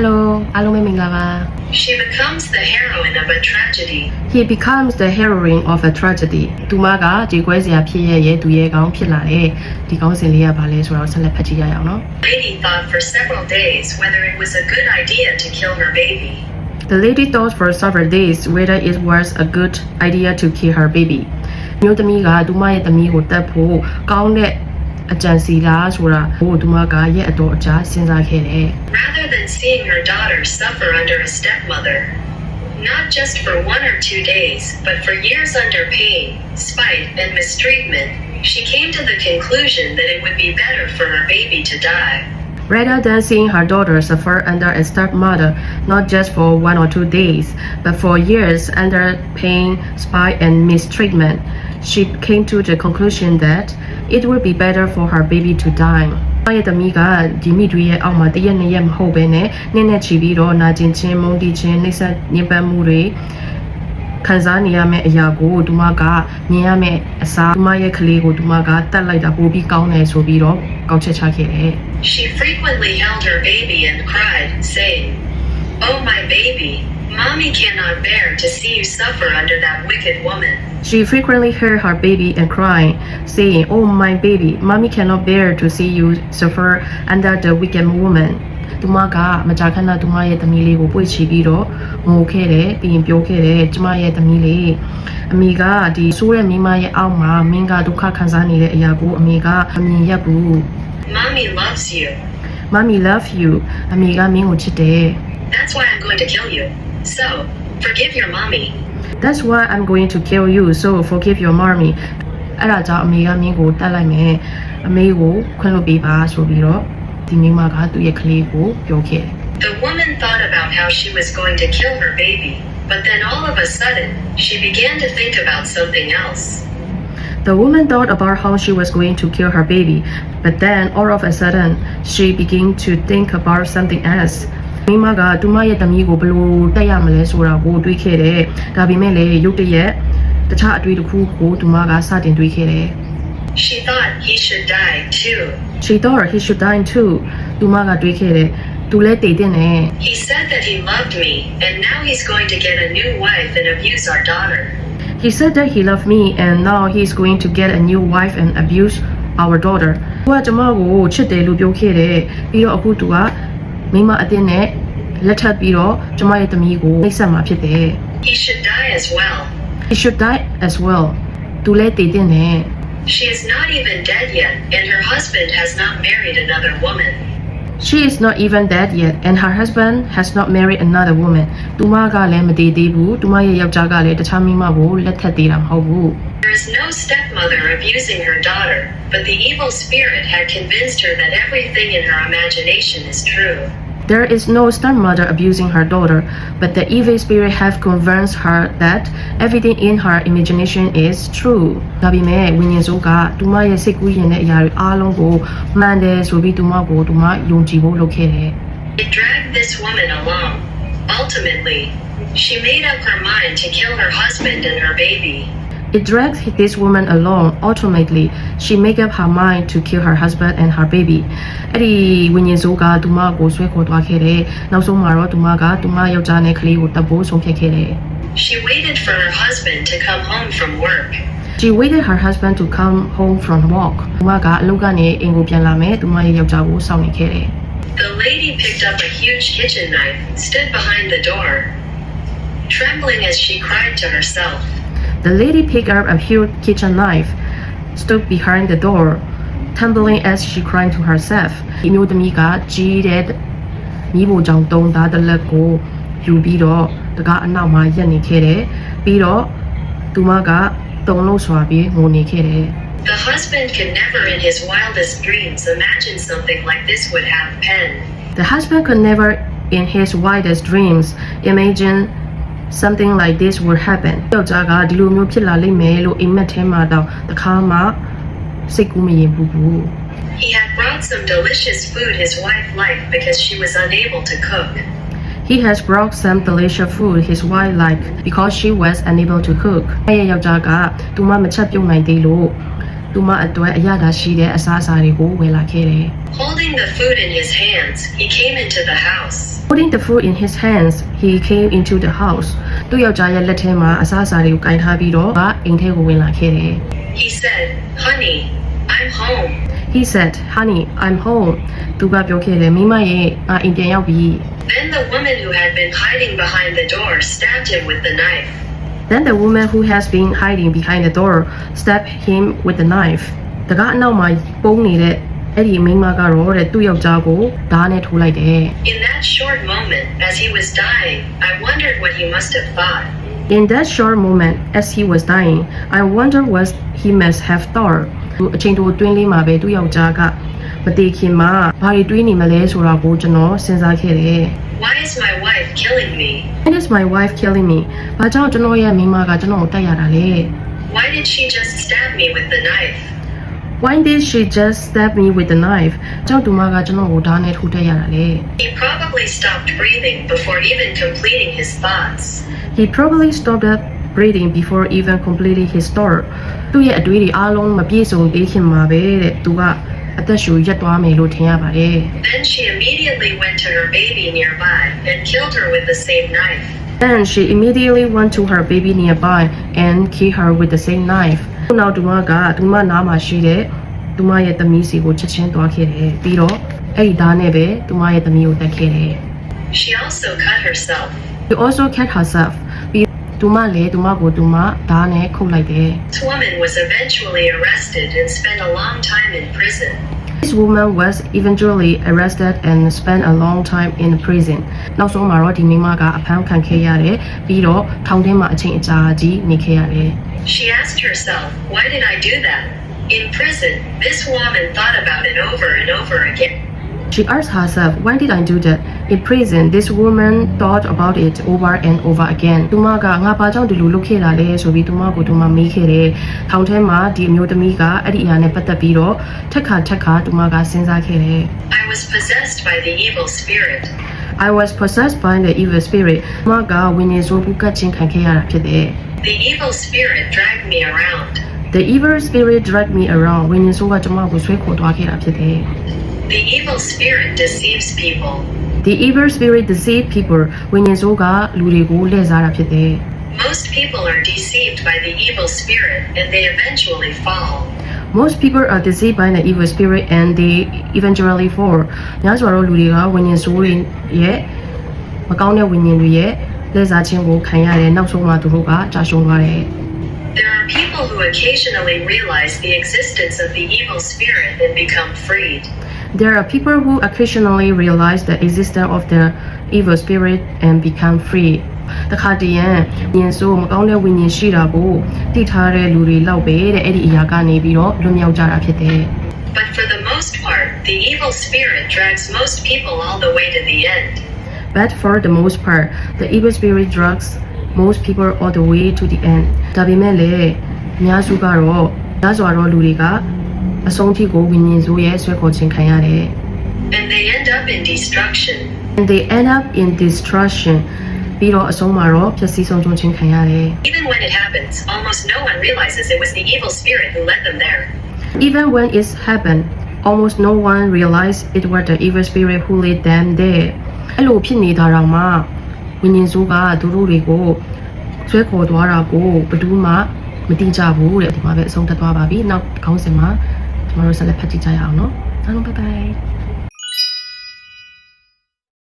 Hello, အားလုံးပဲမင်္ဂလာပါ She becomes the heroine of a tragedy. He becomes the heroine of a tragedy. သူမကကြေကွဲစရာဖြစ်ရဲ့သူရဲ့ကောင်းဖြစ်လာတဲ့ဒီကောင်းစဉ်လေးကဘာလဲဆိုတော့ဆက်လက်ဖတ်ကြည့်ရအောင်နော် Lady thought for several days whether it was a good idea to kill her baby. The lady thought for several days whether it was a good idea to kill her baby. မျိုးသမီးကသူမရဲ့သမီးကိုတတ်ဖို့ကောင်းတဲ့အကြံစီလားဆိုတာကိုသူမကရဲ့အတော်အကြာစဉ်းစားခဲ့တယ် Rather than seeing her daughter suffer under a stepmother, not just for 1 or 2 days, but for years under pain, spite, and mistreatment, she came to the conclusion that it would be better for her baby to die. Rather than seeing her daughter suffer under a stepmother, not just for 1 or 2 days, but for years under pain, spite, and mistreatment, she came to the conclusion that it would be better for her baby to die. ရဲ့သမီးကဒီမိတွေရဲ့အောက်မှာတရက်နှစ်ရက်မဟုတ်ဘဲနဲ့နှစ်နဲ့ချီပြီးတော့နာကျင်ခြင်းမုန်းတီးခြင်းနှိမ့်ဆက်ညှဉ်းပန်းမှုတွေခံစားနေရမယ့်အရာကိုသူမကမြင်ရမယ့်အစားသူမရဲ့ကလေးကိုသူမကတတ်လိုက်တာပိုပြီးကောင်းတယ်ဆိုပြီးတော့ကောက်ချက်ချခဲ့တယ် She frequently held her baby and cried, saying, "Oh, my baby, Mommy cannot bear to see you suffer under that wicked woman." She frequently heard her baby and crying, saying, "Oh, my baby, Mommy cannot bear to see you suffer under the wicked woman." သူမကမကြာခဏသူမရဲ့သမီးလေးကိုပွေ့ချီပြီးတော့ငိုခဲ့တယ်ပြီးရင်ပြောခဲ့တယ်ကျမရဲ့သမီးလေးအမေကဒီဆိုးတဲ့မိမရဲ့အောက်မှာမင်းကဒုက္ခခံစားနေတဲ့အရာကိုအမေကမမြင်ရဘူး Mommy loves you. Mommy love you အမေကမင်းကိုချစ်တယ် That's why I'm going to kill you. So, forgive your mommy. That's why I'm going to kill you so forgive your mommy အဲ့ဒါကြောင့်အမေကမင်းကိုတတ်လိုက်မယ်အမေကိုခွင့်လွှတ်ပေးပါဆိုပြီးတော့ဒီမိမကသူ့ရဲ့ကလေးကိုပြောခဲ့တယ် The woman thought about how she was going to kill her baby, but then all of a sudden, she began to think about something else. The woman thought about how she was going to kill her baby, but then all of a sudden, she began to think about something else. မိမကသူမရဲ့သမီးကိုဘယ်လိုတက်ရမလဲဆိုတာကိုတွေးခဲ့တယ်။ဒါပေမဲ့လည်းရုတ်တရက်တခြားအတွေ့အကြုံကိုသူမကစတင်တွေးခဲ့တယ် She thought he should die too. She thought he should die too. သူမကတွေးခဲ့တယ်။သူလည်းတည်တဲ့နဲ့ He said that he loved me, and now he's going to get a new wife and abuse our daughter. He said that he loved me and now he's going to get a new wife and abuse our daughter. သူကကျမကိုချစ်တယ်လို့ပြောခဲ့တယ်။ပြီးတော့အခုသူကမိမအတင်းနဲ့လက်ထပ်ပြီးတော့ကျမရဲ့သမီးကိုနှိပ်စက်မှာဖြစ်တယ် He should die as well. He should die as well. သူလည်းတည်တဲ့နဲ့ She is not even dead yet, and her husband has not married another woman. She is not even dead yet and her husband has not married another woman. သူမကလည်းမတည်သေးဘူး။သူမရဲ့ယောက်ျားကလည်းတခြားမိမကိုလက်ထပ်သေးတာမဟုတ်ဘူး There is no stepmother abusing her daughter, but the evil spirit had convinced her that everything in her imagination is true. There is no stepmother abusing her daughter, but the evil spirit have convinced her that everything in her imagination is true. ဒါပေမဲ့ဝိညာဉ်စုကသူမရဲ့စိတ်ကူးရင်တဲ့အရာတွေအားလုံးကိုမှန်တယ်ဆိုပြီးသူမကိုသူမယုံကြည်ဖို့လုပ်ခဲ့တယ် It dragged this woman along. Ultimately, she made up her mind to kill her husband and her baby. It dragged this woman along. Ultimately, she made up her mind to kill her husband and her baby. အဲ့ဒီဝိညာဉ်စုကသူမကိုဆွဲခေါ်သွားခဲ့တယ်။နောက်ဆုံးမှာတော့သူမကသူမယောက်ျားနဲ့ကလေးကိုတပ်ဖို့ဆုံးဖြတ်ခဲ့တယ် She waited for her husband to come home from work. She waited her husband to come home from work. သူမကအလုပ်ကနေအိမ်ကိုပြန်လာမယ်။သူမရဲ့ယောက်ျားကိုစောင့်နေခဲ့တယ် The lady picked up a huge kitchen knife, stood behind the door, trembling as she cried to herself. The lady picked up a huge kitchen knife, stood behind the door, tumbling as she cried to herself. ဒီမျိုးသမီးကကြီးတဲ့မိဖို့ကြောင့်တုံးသားတစ်လက်ကိုယူပြီးတော့တကားအနောက်မှာရက်နေခဲ့တယ်။ပြီးတော့သူမကတုံလို့စွာပြီးငိုနေခဲ့တယ် The husband could never in his wildest dreams imagine something like this would happen. The husband could never in his wildest dreams imagine something like this would happen. ယောက်ျားကဒီလိုမျိုးဖြစ်လာလိမ့်မယ်လို့အိမ်မက်ထဲမှာတော့တခါမှစိတ်ကူးမရင်ဘူး He had brought some delicious food his wife liked because she was unable to cook. He has brought some delicious food his wife liked because she was unable to cook. အဲ့ရဲ့ယောက်ျားကသူမမချက်ပြုတ်နိုင်သေးလို့ သူမအတွက်အရသာရှိတဲ့အစားအစာတွေကိုဝယ်လာခဲ့တယ် Holding the food in his hands, he came into the house. Holding the food in his hands, he came into the house. သူ့ယောက်ျားရဲ့လက်ထဲမှာအစားအစာတွေကိုကင်ထားပြီးတော့အိမ်ထဲကိုဝင်လာခဲ့တယ် He said, "Honey, I'm home." He said, "Honey, I'm home." သူကပြောခဲ့တယ်မိမရဲ့အိမ်ပြန်ရောက်ပြီ Then the woman who had been hiding behind the door stabbed him with the knife. Then the woman who has been hiding behind the door stabbed him with the knife. တကားအနောက်မှာပုံနေတဲ့အဲ့ဒီမိန်းမကတော့တဲ့သူ့ယောက်ျားကိုဓာတ်နဲ့ထိုးလိုက်တယ် In that short moment, as he was dying, I wondered what he must have thought. In that short moment as he was dying, I wonder what he must have thought. အချိန်တိုအတွင်းလေးမှာပဲသူ့ယောက်ျားကမတည်ခင်မှာဘာတွေတွေးနေမလဲဆိုတာကိုကျွန်တော်စဉ်းစားခဲ့တယ် Why is my wife killing me? Why is my wife killing me? ဘာကြောင့်ကျွန်တော်ရဲ့မိန်းမကကျွန်တော်ကိုတိုက်ရတာလဲ Why did she just stab me with the knife? Why did she just stab me with the knife? ကြောင့်သူမကကျွန်တော်ကိုဓာတ်နဲ့ထိုးတိုက်ရတာလဲ He probably stopped breathing before even completing his thoughts. He probably stopped breathing before even completing his thought. သူ့ရဲ့အတွေးတွေအားလုံးမပြည့်စုံသေးခင်မှာပဲတဲ့သူကအသက်ရှူရပ်သွားမယ်လို့ထင်ရပါတယ် Then she immediately went to her baby nearby and killed her with the same knife. Then she immediately went to her baby nearby and killed her with the same knife. နောက်သူမကသူမနားမှာရှိတဲ့သူမရဲ့သမီးစီကိုချက်ချင်းသွားခဲ့တယ်ပြီးတော့အဲ့ဒီဓာတ်နဲ့ပဲသူမရဲ့သမီးကိုတတ်ခဲ့တယ် She also cut herself. She also cut herself. ပြီးသူမလည်းသူမကိုသူမဓာတ်နဲ့ခုတ်လိုက်တယ် This woman was eventually arrested and spent a long time in prison. This woman was eventually arrested and spent a long time in prison. နောက်ဆုံးမှာတော့ဒီမိန်းမကအဖမ်းခံခဲ့ရတယ်ပြီးတော့ထောင်ထဲမှာအချိန်အကြာကြီးနေခဲ့ရတယ် She asked herself, why did I do that? In prison, this woman thought about it over and over again. She asked herself, why did I do that? In prison, this woman thought about it over and over again. သူမကငါဘာကြောင့်ဒီလိုလုပ်ခဲ့တာလဲဆိုပြီးသူမကိုသူမမေးခဲ့တယ်။ထောင်ထဲမှာဒီအမျိုးသမီးကအဲ့ဒီအရာနဲ့ပတ်သက်ပြီးတော့ထက်ခါသူမကစဉ်းစားခဲ့တယ် I was possessed by the evil spirit. I was possessed by the evil spirit. သူမကဝိညာဉ်ဆိုးပုကတ်ခြင်းခံခဲ့ရတာဖြစ်တယ် The evil spirit dragged me around. The evil spirit dragged me around. ဝိညာဉ်ဆိုးကကျွန်မကိုဆွဲခေါ်သွားခဲ့တာဖြစ်တယ် The evil spirit deceives people. The evil spirit deceives people. ဝိညာဉ်ဆိုးကလူတွေကိုလှည့်စားတာဖြစ်တယ် Most people are deceived by the evil spirit and they eventually fall. Most people are deceived by the evil spirit and they eventually fall. ညဆိုတော့လူတွေကဝိညာဉ်ဆိုးတွေရဲ့မကောင်းတဲ့ဝိညာဉ်တွေရဲ့လှည့်စားခြင်းကိုခံရတယ်နောက်ဆုံးမှသူတို့ကကြာရှုံးသွားတယ် There are people who occasionally realize the existence of the evil spirit and become freed. There are people who occasionally realize the existence of the evil spirit and become free. တခါတည်းရန်ဉာဏ်ဆိုးမကောင်းတဲ့ဝိညာဉ်ရှိတာကိုသိထားတဲ့လူတွေလောက်ပဲတဲ့အဲ့ဒီအရာကနေပြီးတော့လွတ်မြောက်ကြတာဖြစ်တယ် But for the most part, the evil spirit drags most people all the way to the end. But for the most part, the evil spirit drags most people all the way to the end. ဒါပေမဲ့လည်းအများစုကတော့ညစွာတော့လူတွေကအဆုံးထိကိုဝိညာဉ်ဆိုးရဲ့ဆွဲခေါ်ခြင်းခံရတယ် And they end up in destruction. And they end up in destruction. ပြီးတော့အဆုံးမှာတော့ပျက်စီးဆုံးရှုံးခြင်းခံရတယ် Even when it happens, almost no one realizes it was the evil spirit who led them there. Even when it's happened, almost no one realized it was the evil spirit who led them there. အဲ့လိုဖြစ်နေတာတော့မှဝိညာဉ်ဆိုးကသူတို့တွေကိုဆွဲခေါ်သွားတာကိုဘယ်သူမှမသိကြဘူးတဲ့ဒီမှာပဲအဆုံးသတ်သွားပါပြီနောက်ခေါင်းစဉ်မှာကျွန်တော်တို့ဆက်လက်ဖတ်ကြည့်ကြရအောင်နော်အားလုံး bye bye